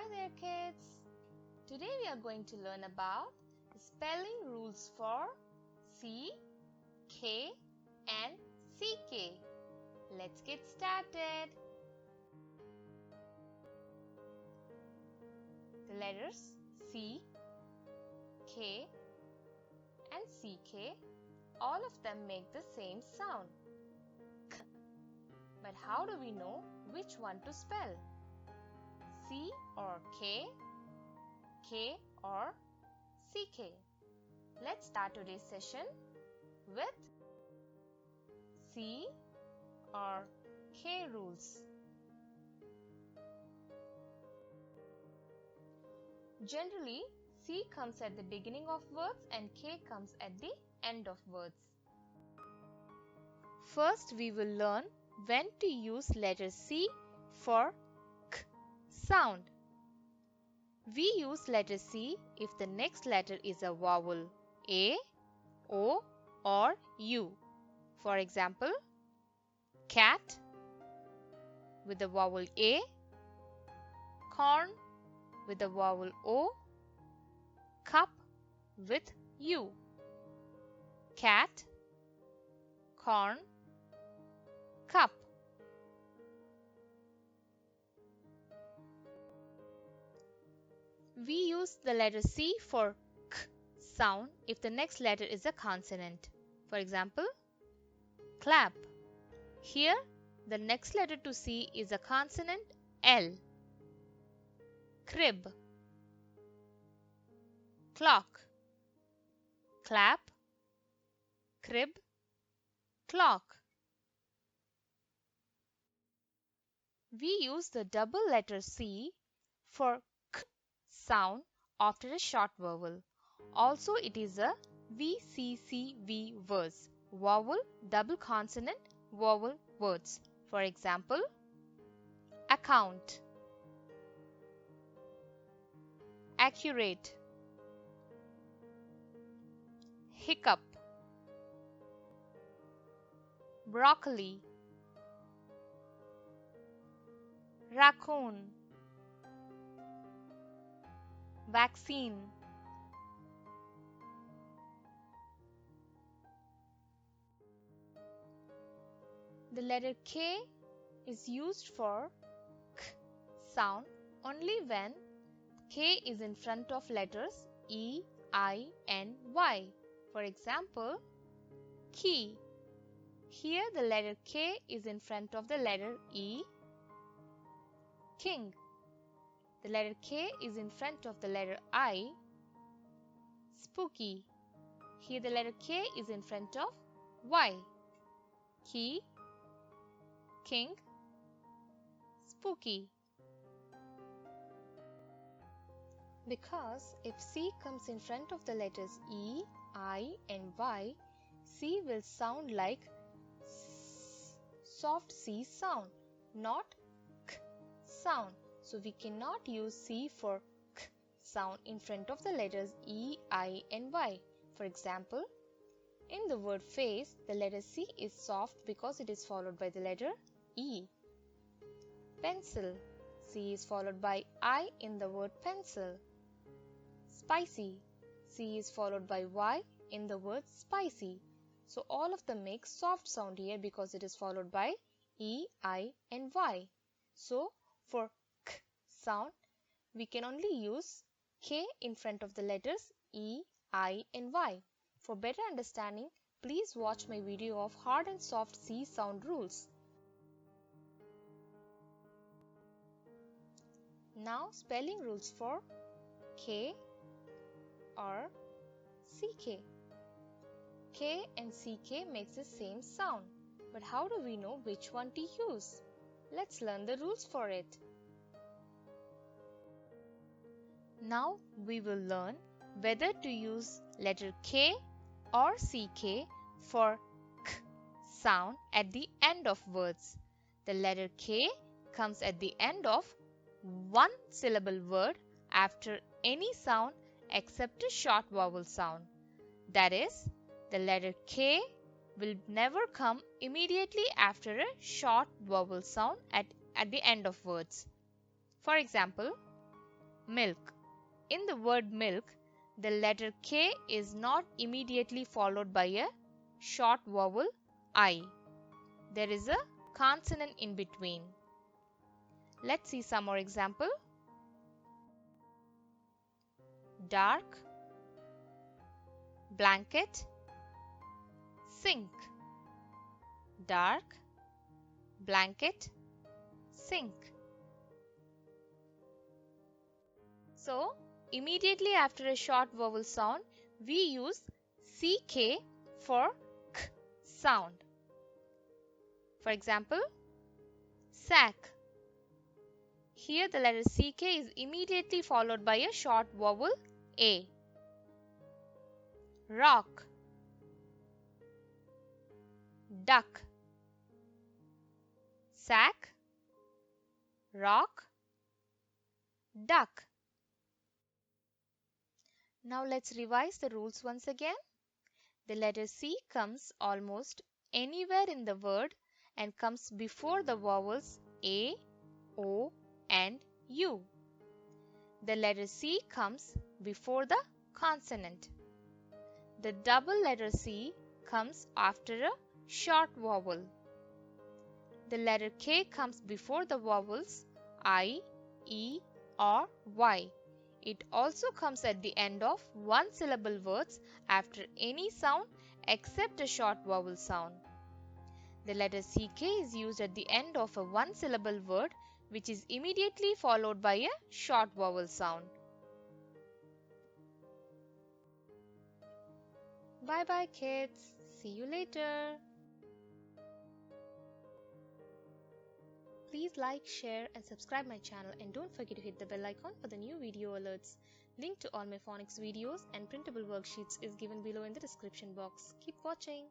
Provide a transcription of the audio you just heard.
Hi there kids! Today we are going to learn about the spelling rules for C, K and CK. Let's get started. The letters C, K and CK, all of them make the same sound. K. But how do we know which one to spell? C or K, K or CK. Let's start today's session with C or K rules. Generally, C comes at the beginning of words and K comes at the end of words. First, we will learn when to use letter C for K sound. We use letter C if the next letter is a vowel A, O or U. For example, cat with the vowel A, corn with the vowel O, cup with U. Cat, corn, cup. We use the letter C for K sound if the next letter is a consonant. For example, clap. Here, the next letter to C is a consonant L. Crib, clock. Clap, crib, clock. We use the double letter C for K sound after a short vowel. Also, it is a VCCV words, vowel double consonant vowel words. For example, account, accurate, hiccup, broccoli, raccoon, vaccine. The letter K is used for K sound only when K is in front of letters E, I and Y. For example, key. Here the letter K is in front of the letter E. King. The letter K is in front of the letter I. Spooky. Here the letter K is in front of Y. Key, king, spooky. Because if C comes in front of the letters E, I and Y, C will sound like soft C sound, not K sound. So we cannot use C for K sound in front of the letters E, I and Y. For example, in the word face, the letter C is soft because it is followed by the letter E. Pencil. C is followed by I in the word pencil. Spicy. C is followed by Y in the word spicy. So all of them make soft sound here because it is followed by E, I and Y. So for K sound, we can only use K in front of the letters E, I and Y. For better understanding, please watch my video of hard and soft C sound rules. Now spelling rules for K or CK. K and CK makes the same sound, but how do we know which one to use? Let's learn the rules for it. Now we will learn whether to use letter K or CK for K sound at the end of words. The letter K comes at the end of one syllable word after any sound except a short vowel sound. That is, the letter K will never come immediately after a short vowel sound at the end of words. For example, milk. In the word milk, the letter K is not immediately followed by a short vowel I. There is a consonant in between. Let's see some more example. Dark, blanket, sink. Dark, blanket, sink. So, immediately after a short vowel sound, we use CK for K sound. For example, sack. Here the letter CK is immediately followed by a short vowel A. Rock, duck. Sack, rock, duck. Now let's revise the rules once again. The letter C comes almost anywhere in the word and comes before the vowels A, O and U. The letter C comes before the consonant. The double letter C comes after a short vowel. The letter K comes before the vowels I, E or Y. It also comes at the end of one-syllable words after any sound except a short vowel sound. The letter CK is used at the end of a one-syllable word which is immediately followed by a short vowel sound. Bye bye kids. See you later. Please like, share and subscribe my channel and don't forget to hit the bell icon for the new video alerts. Link to all my phonics videos and printable worksheets is given below in the description box. Keep watching.